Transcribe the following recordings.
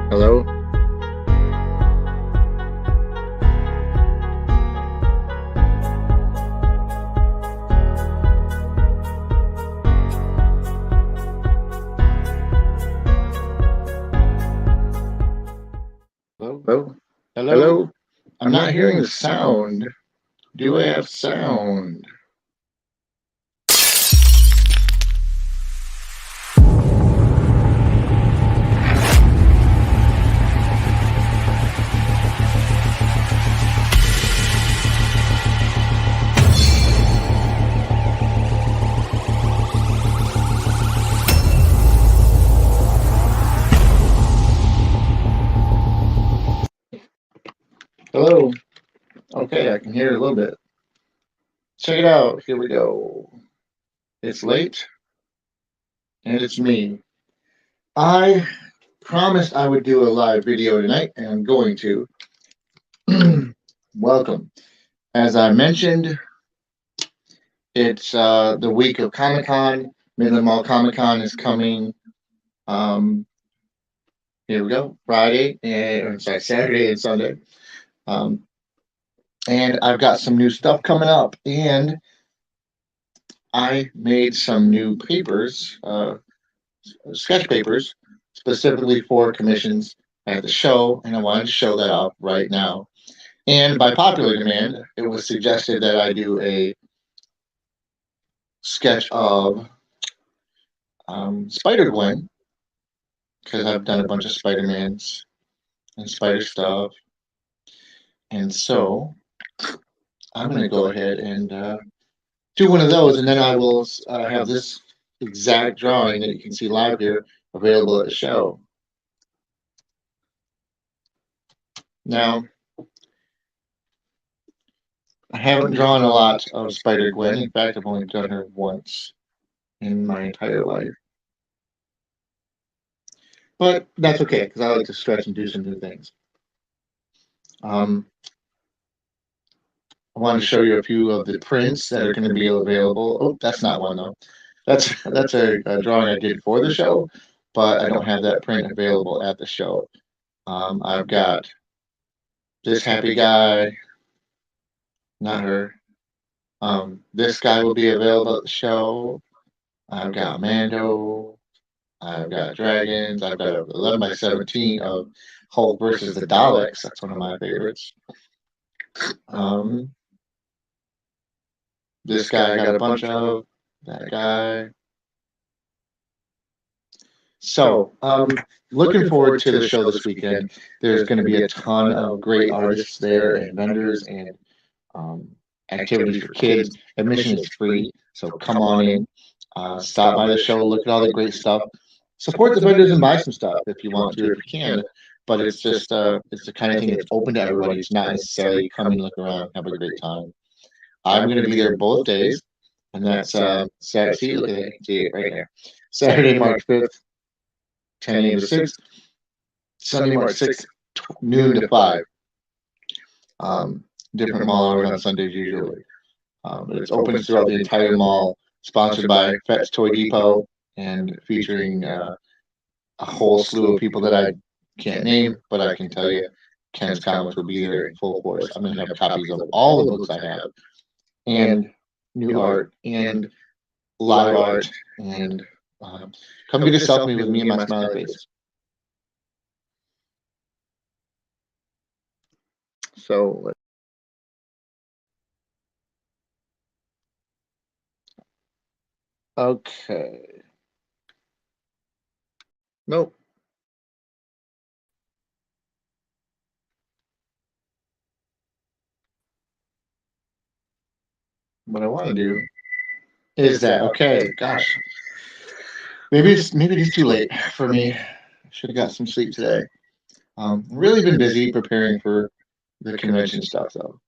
Hello? Hello? Hello? Hello? Hello? I'm not hearing the sound. Do I have sound? Hello? Okay, I can hear it a little bit. Check it out. Here we go. It's late, And it's me. I promised I would do a live video tonight, and I'm going to. Welcome. As I mentioned, it's the week of Comic Con. Midland Mall Comic Con is coming. Um, Here we go. Saturday and Sunday. And I've got some new stuff coming up, and I made some new papers, sketch papers, specifically for commissions at the show, and I wanted to show that off right now. And by popular demand, it was suggested that I do a sketch of Spider-Gwen, because I've done a bunch of Spider-Mans and Spider stuff. And so I'm going to go ahead and do one of those, and then I will have this exact drawing that you can see live here available at the show. Now, I haven't drawn a lot of Spider-Gwen. In fact, I've only done her once in my entire life. But that's okay, because I like to stretch and do some new things. I want to show you a few of the prints that are going to be available. Oh, that's not one, though. That's a drawing I did for the show, but I don't have that print available at the show. I've got this happy guy, not her. This guy will be available at the show. I've got Mando. I've got dragons. I've got 11 by 17 of Hulk versus the Daleks. That's one of my favorites. This guy I got a bunch of. That guy. So, looking forward to the show this weekend. There's going to be a ton of great artists there and vendors and activities for kids. Admission is free, so come on in. Stop by the show, look at all the great stuff. Support the vendors and buy some stuff if you want to, if you can. But it's just it's the kind of thing that's open to everybody. It's not necessarily come and look around, have a great time. I'm going to be there both days, and that's see, look at it, see it right there. Saturday, March 5th, 10 a.m. to 6. Sunday, March 6th, noon to 5. Different mall hours on Sundays usually. But it's open throughout the entire mall, sponsored by Fett's Toy Depot, and featuring a whole slew of people that I can't name, but I can tell you Ken's Comics will be there in full force. I'm going to have copies of all the books I have, and new art, and live art, and come get a selfie with me and my smiling face. So okay. Nope. What I want to do is that okay? Gosh, maybe it is too late for me. I should have got some sleep today. Really been busy preparing for the convention stuff though.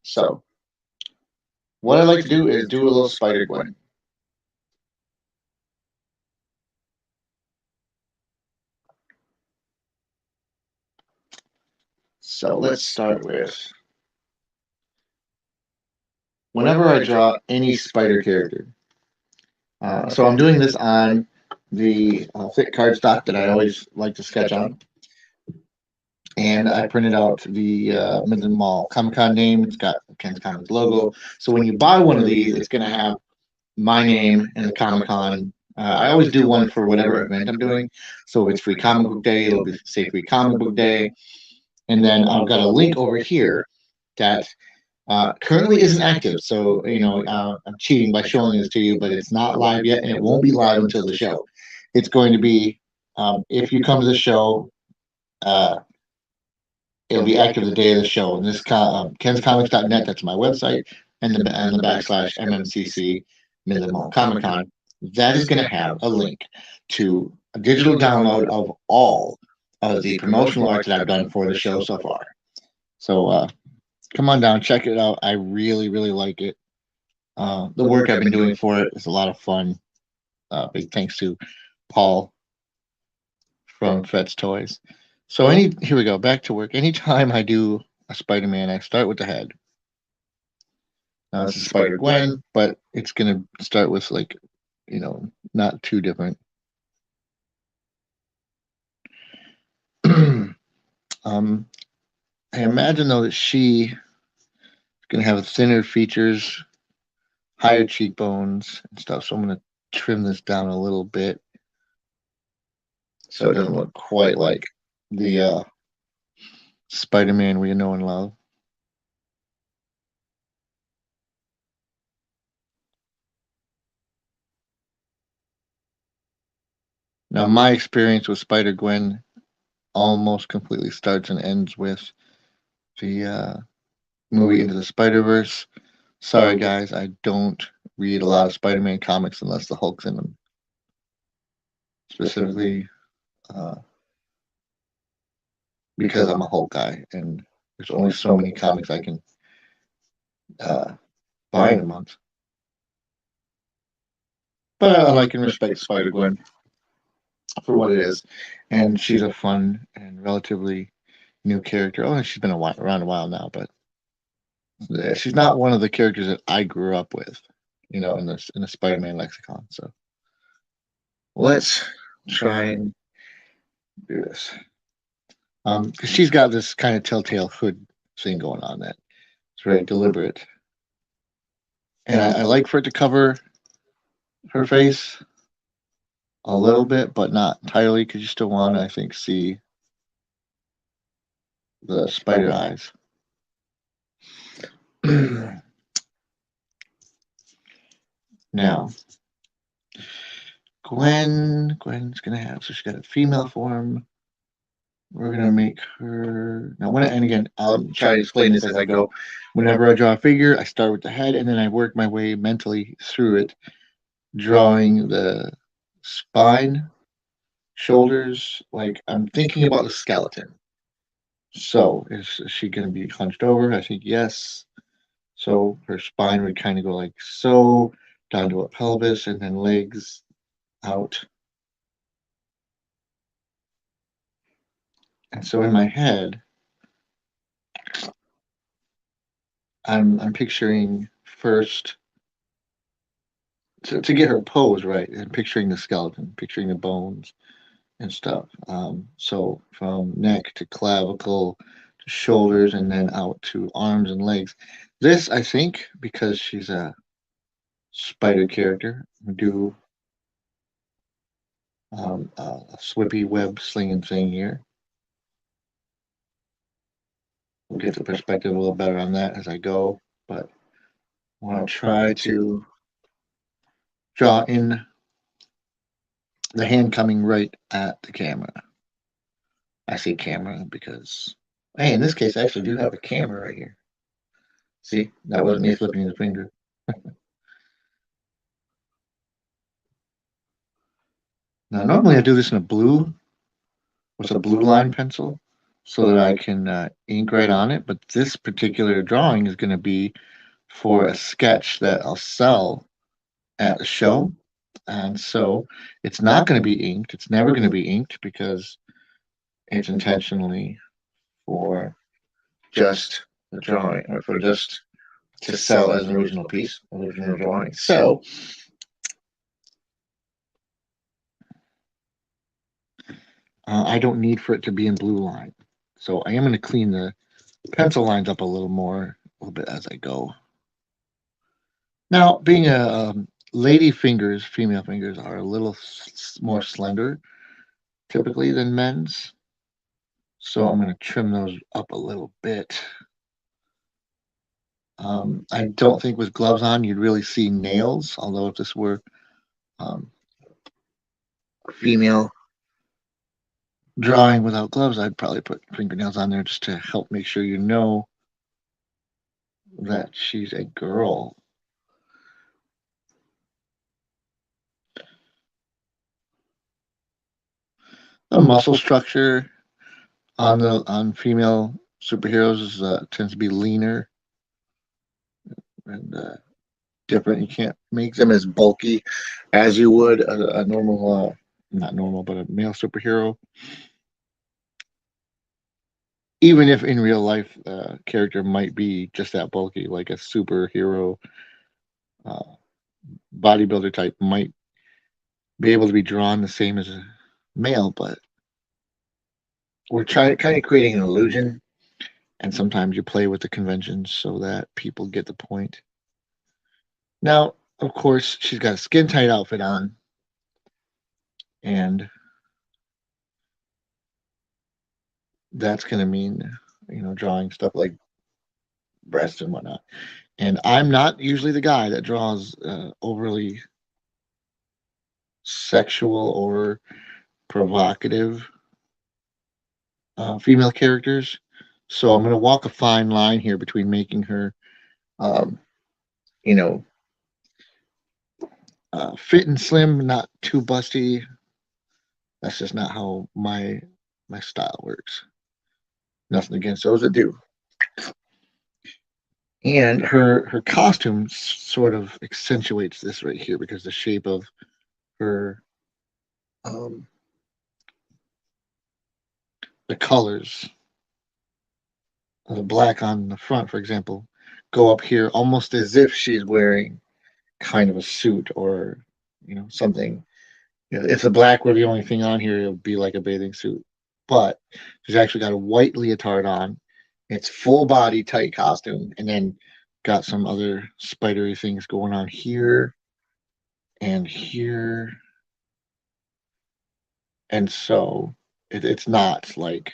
So what I like to do is do a little Spider-Gwen. So let's start with, whenever I draw any spider character. So I'm doing this on the thick cardstock that I always like to sketch on. And I printed out the Midland Mall Comic Con name. It's got Ken's Comics logo. So when you buy one of these, it's going to have my name and the Comic Con. I always do one for whatever event I'm doing. So if it's Free Comic Book Day, it'll be say Free Comic Book Day. And then I've got a link over here that currently isn't active. So, I'm cheating by showing this to you, but it's not live yet and it won't be live until the show. It's going to be, if you come to the show, uh, it'll be active the day of the show. And this kenscomics.net, that's my website, and the backslash MMCC Midland Mall Comic Con, that is going to have a link to a digital download of all of the promotional art that I've done for the show so far. So come on down, check it out. I really, really like it. The work I've been doing for it is a lot of fun. Big thanks to Paul from Fet's Toys. So here we go, back to work. Anytime I do a Spider-Man, I start with the head. Now this is Spider-Gwen, but it's gonna start with not too different. I imagine though that she is gonna have thinner features, higher cheekbones and stuff. So I'm gonna trim this down a little bit so it doesn't look quite like the Spider-Man we know and love. Now, my experience with Spider-Gwen almost completely starts and ends with the movie Into the Spider-Verse. Sorry, guys, I don't read a lot of Spider-Man comics unless the Hulk's in them. Specifically, because I'm a Hulk guy, and there's only so many comics I can buy in a month. But I like and respect Spider-Gwen for what it is, and she's a fun and relatively new character. Oh, she's been around a while now, but she's not one of the characters that I grew up with, in the Spider-Man lexicon. So let's try and do this. Because she's got this kind of telltale hood thing going on that it's very deliberate, and I like for it to cover her face a little bit, but not entirely, because you still want to, I think, see the spider eyes. Now, Gwen's gonna have, so she's got a female form. We're gonna make her now. And again, I'll try to explain this as I go. Whenever I draw a figure, I start with the head, and then I work my way mentally through it, drawing the spine, shoulders. Like I'm thinking about the skeleton. So is she gonna be hunched over? I think yes. So her spine would kind of go like so, down to a pelvis, and then legs out. And so in my head, I'm picturing first to get her pose right, and picturing the skeleton, picturing the bones and stuff. So from neck to clavicle to shoulders, and then out to arms and legs. This, I think, because she's a spider character, do a swippy web slinging thing here. We'll get the perspective a little better on that as I go, but I want to try to draw in the hand coming right at the camera. I say camera because, hey, in this case, I actually do have a camera right here. See, that wasn't me flipping the finger. Now, normally I do this in a blue, with a blue line pencil, so that I can ink right on it. But this particular drawing is going to be for a sketch that I'll sell at the show. And so it's not going to be inked. It's never going to be inked because it's intentionally for just the drawing, or for just to sell as an original piece, original drawing. So I don't need for it to be in blue line. So I am going to clean the pencil lines up a little bit as I go. Now, being a lady fingers, female fingers are a little more slender typically than men's. So I'm going to trim those up a little bit. I don't think with gloves on you'd really see nails, although if this were female drawing without gloves, I'd probably put fingernails on there just to help make sure you know that she's a girl. The muscle structure on female superheroes is, tends to be leaner and different. You can't make them as bulky as you would a normal, not normal, but a male superhero. Even if in real life, character might be just that bulky, like a superhero uh, bodybuilder type might be able to be drawn the same as a male, but we're trying kind of creating an illusion, and sometimes you play with the conventions so that people get the point. Now, of course, she's got a skin tight outfit on, and that's going to mean, drawing stuff like breasts and whatnot. And I'm not usually the guy that draws overly sexual or provocative female characters. So I'm going to walk a fine line here between making her, um, you know, fit and slim, not too busty. That's just not how my style works. Nothing against those that do. And her costume sort of accentuates this right here because the shape of her um, the colors, the black on the front, for example, go up here almost as if she's wearing kind of a suit or something. If the black were the only thing on here, it would be like a bathing suit. But she's actually got a white leotard on. It's full body tight costume, and then got some other spidery things going on here and here. And so it's not like,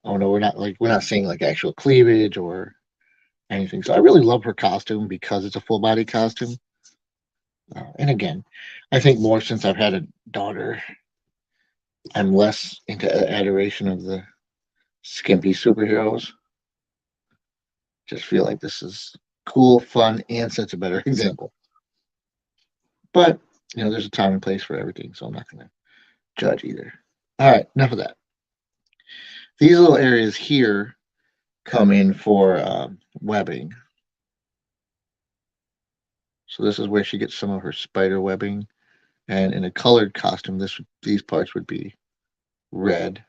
oh no, we're not seeing like actual cleavage or anything. So I really love her costume because it's a full body costume. And again, I think more since I've had a daughter, I'm less into adoration of the skimpy superheroes. Just feel like this is cool, fun, and sets a better example. But there's a time and place for everything, so I'm not going to judge either. All right, enough of that. These little areas here come in for webbing. So this is where she gets some of her spider webbing, and in a colored costume, these parts would be red.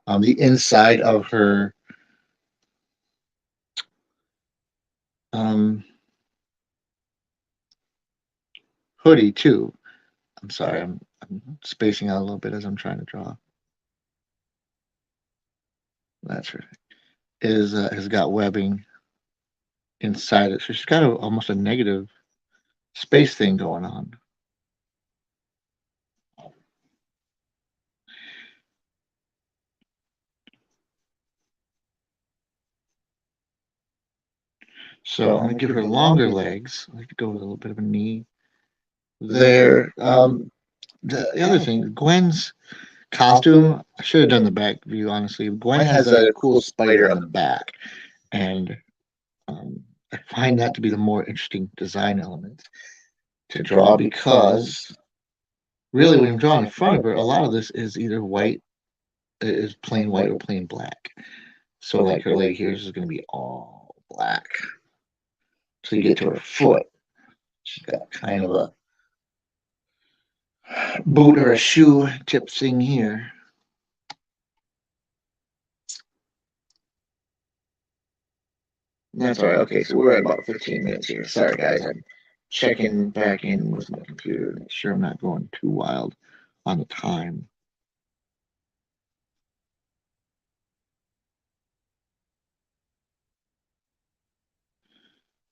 The inside of her hoodie too. I'm sorry, I'm spacing out a little bit as I'm trying to draw. That's right. Has got webbing inside it, so she's got almost a negative space thing going on. So I'm gonna give her longer legs. I like to go with a little bit of a knee there. The other thing, Gwen's costume, I should have done the back view, honestly. Gwen has a cool spider on the back, and I find that to be the more interesting design element to draw because really when I'm drawing in front of her, a lot of this is either white, is plain white or plain black. So like her leg here is going to be all black. So you get to her foot, she's got kind of a boot or a shoe tip thing here. That's all right. Okay, so we're at about 15 minutes here. Sorry, guys. I'm checking back in with my computer to make sure I'm not going too wild on the time.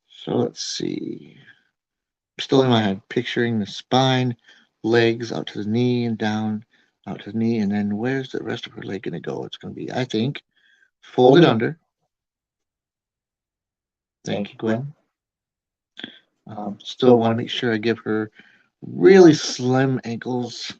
So let's see. Still in my head, picturing the spine, legs out to the knee and down, out to the knee, and then where's the rest of her leg going to go? It's going to be, I think, folded under. Thank you, Gwen. Still want to make sure I give her really slim ankles.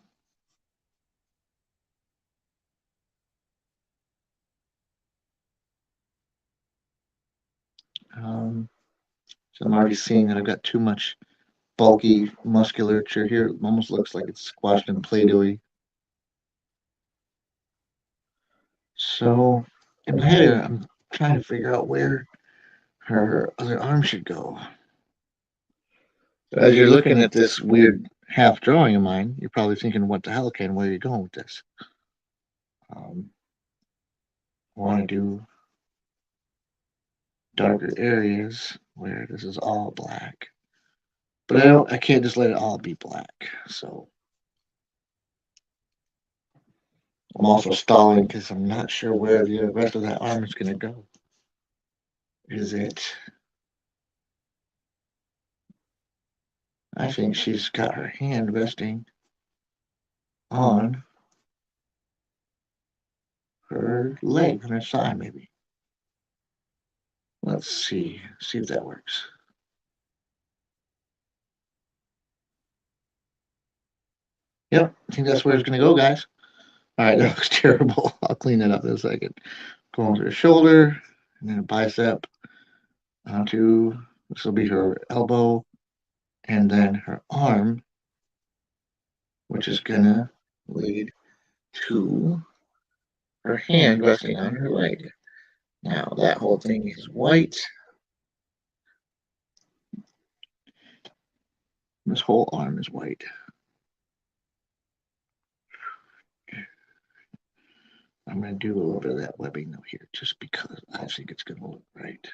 So I'm already seeing that I've got too much bulky musculature here. It almost looks like it's squashed in Play-Doh-y. So in my head, I'm trying to figure out where her other arm should go. As you're looking at this weird half drawing of mine, you're probably thinking, what the hell, Ken? Where are you going with this? I want to do darker areas where this is all black. But I can't just let it all be black. So I'm also stalling because I'm not sure where the rest of that arm is going to go. Is it? I think she's got her hand resting on her leg, on her side, maybe. Let's see if that works. Yep, I think that's where it's going to go, guys. All right, that looks terrible. I'll clean that up in a second. Going to her shoulder, and then a bicep onto, this will be her elbow, and then her arm, which is going to lead to her hand resting on her leg. Now, that whole thing is white. This whole arm is white. I'm going to do a little bit of that webbing though here, just because I think it's going to look right.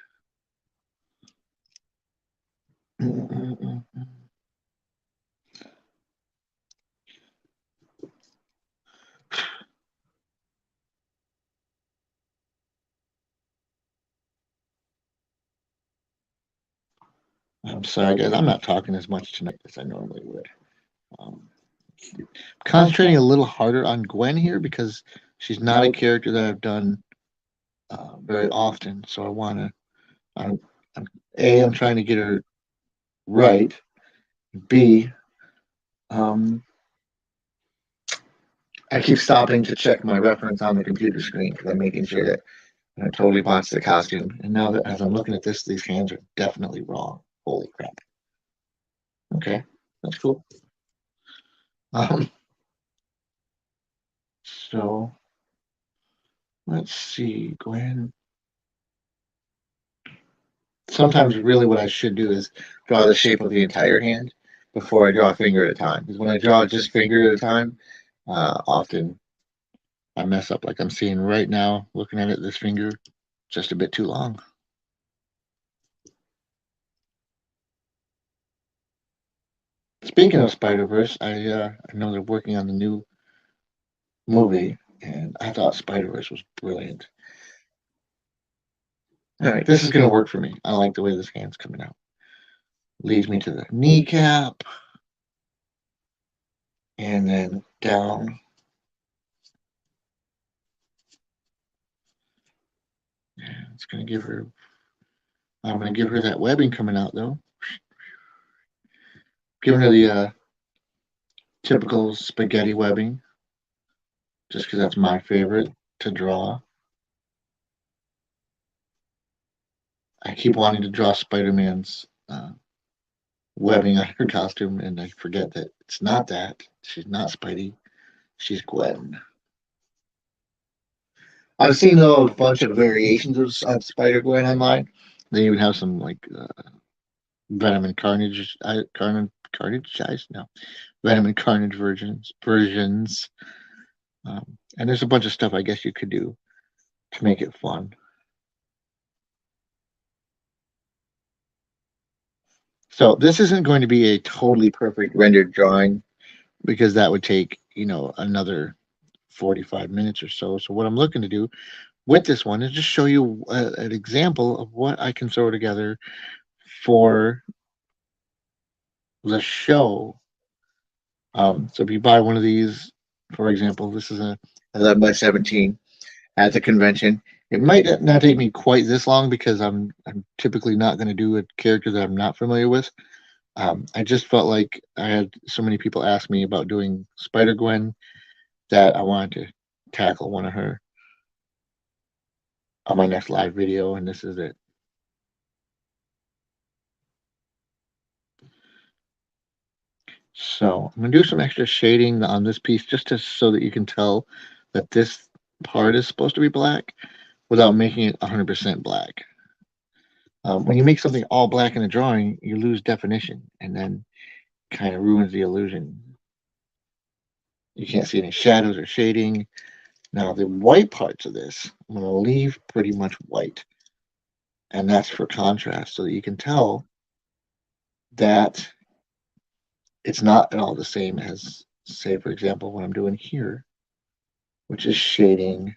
I'm sorry, guys. I'm not talking as much tonight as I normally would. Concentrating a little harder on Gwen here because she's not a character that I've done very often. So I want to, I'm trying to get her right. B, I keep stopping to check my reference on the computer screen because I'm making sure that I totally botched the costume. And now that as I'm looking at this, these hands are definitely wrong. Holy crap. Okay, that's cool. So let's see, Gwen. Sometimes really what I should do is draw the shape of the entire hand before I draw a finger at a time. Because when I draw just finger at a time, often I mess up like I'm seeing right now, looking at it, this finger, just a bit too long. Speaking of Spider-Verse, I know they're working on the new movie, and I thought Spider-Verse was brilliant. All right, this is going to work for me. I like the way this hand's coming out. Leads me to the kneecap, and then down. It's going to give her, I'm going to give her that webbing coming out though. Giving her the typical spaghetti webbing, just because that's my favorite to draw. I keep wanting to draw Spider-Man's webbing on her costume, and I forget that it's not that. She's not Spidey. She's Gwen. I've seen a bunch of variations of Spider-Gwen online. They even have some like Venom and Carnage, Carnage eyes? No, Venom and Carnage versions. And there's a bunch of stuff I guess you could do to make it fun. So this isn't going to be a totally perfect rendered drawing because that would take another 45 minutes or so. So what I'm looking to do with this one is just show you an example of what I can throw together for the show. So if you buy one of these, for example, this is a 11 by 17 at the convention. It might not take me quite this long because I'm typically not going to do a character that I'm not familiar with. I just felt like I had so many people ask me about doing Spider-Gwen that I wanted to tackle one of her on my next live video, and this is it. So I'm going to do some extra shading on this piece so that you can tell that this part is supposed to be black without making it 100% black. When you make something all black in a drawing, you lose definition, and then kind of ruins the illusion. You can't see any shadows or shading. Now, the white parts of this, I'm going to leave pretty much white, and that's for contrast, so that you can tell that it's not at all the same as, say, for example, what I'm doing here, which is shading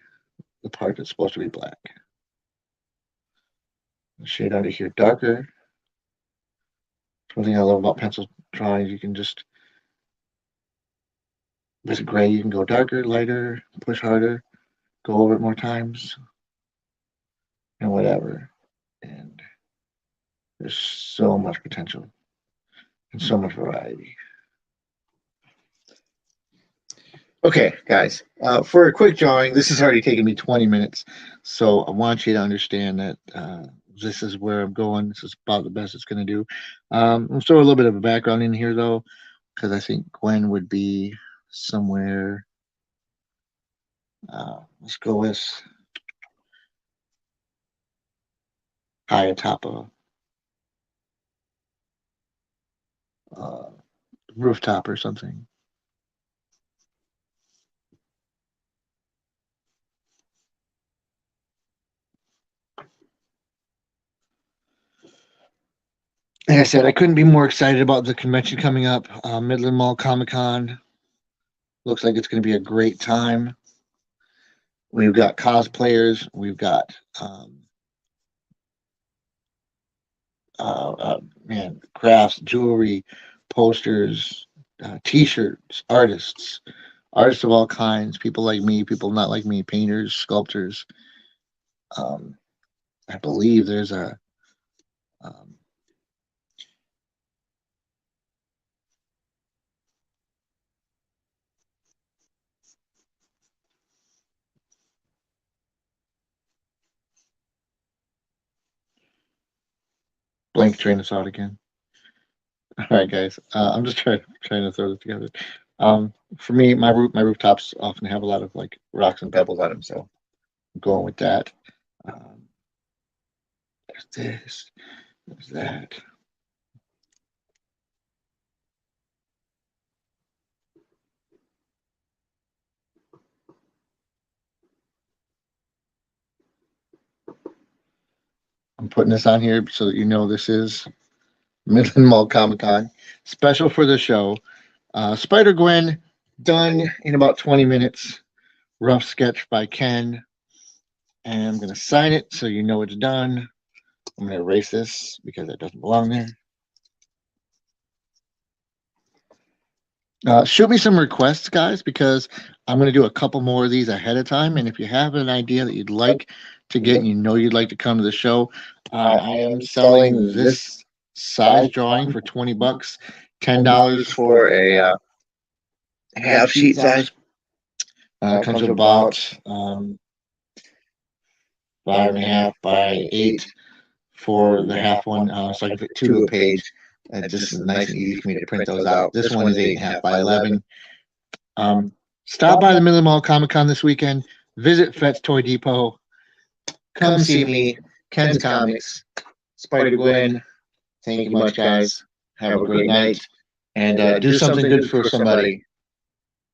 the part that's supposed to be black. Shade under here darker. One thing I love about pencil drawings, you can just, with gray, you can go darker, lighter, push harder, go over it more times, and whatever. And there's so much potential and so much variety. Okay, guys, for a quick drawing, this has already taken me 20 minutes, so I want you to understand that this is where I'm going. This is about the best it's going to do. I'll throw a little bit of a background in here, though, because I think Gwen would be somewhere. Let's go with high atop of rooftop or something. Like I said, I couldn't be more excited about the convention coming up. Midland Mall Comic Con. Looks like it's going to be a great time. We've got cosplayers. We've got crafts, jewelry, posters, T-shirts, artists of all kinds. People like me, people not like me, painters, sculptors. I believe there's a blank train of thought again. All right, guys. I'm just trying to throw this together. For me, my rooftops often have a lot of like rocks and pebbles on them, so I'm going with that. There's this. There's that. I'm putting this on here so that you know this is Midland Mall Comic Con, special for the show. Spider-Gwen, done in about 20 minutes. Rough sketch by Ken. And I'm going to sign it so you know it's done. I'm going to erase this because it doesn't belong there. Shoot me some requests, guys, because I'm going to do a couple more of these ahead of time. And if you have an idea that you'd like to get and you know you'd like to come to the show, I am selling this size drawing for $20, $10 for a half sheet size. Comes to about 5.5 by 8 for the half one. So I can fit 2 to a page. Just nice and easy for me to print those out. This one is 8.5 by 11. Stop by the Midland Mall Comic Con this weekend. Visit Fett's Toy Depot. Come see me. Ken's Comics. Spider-Gwen. Thank you much, guys. Have a great night. And do something good for somebody.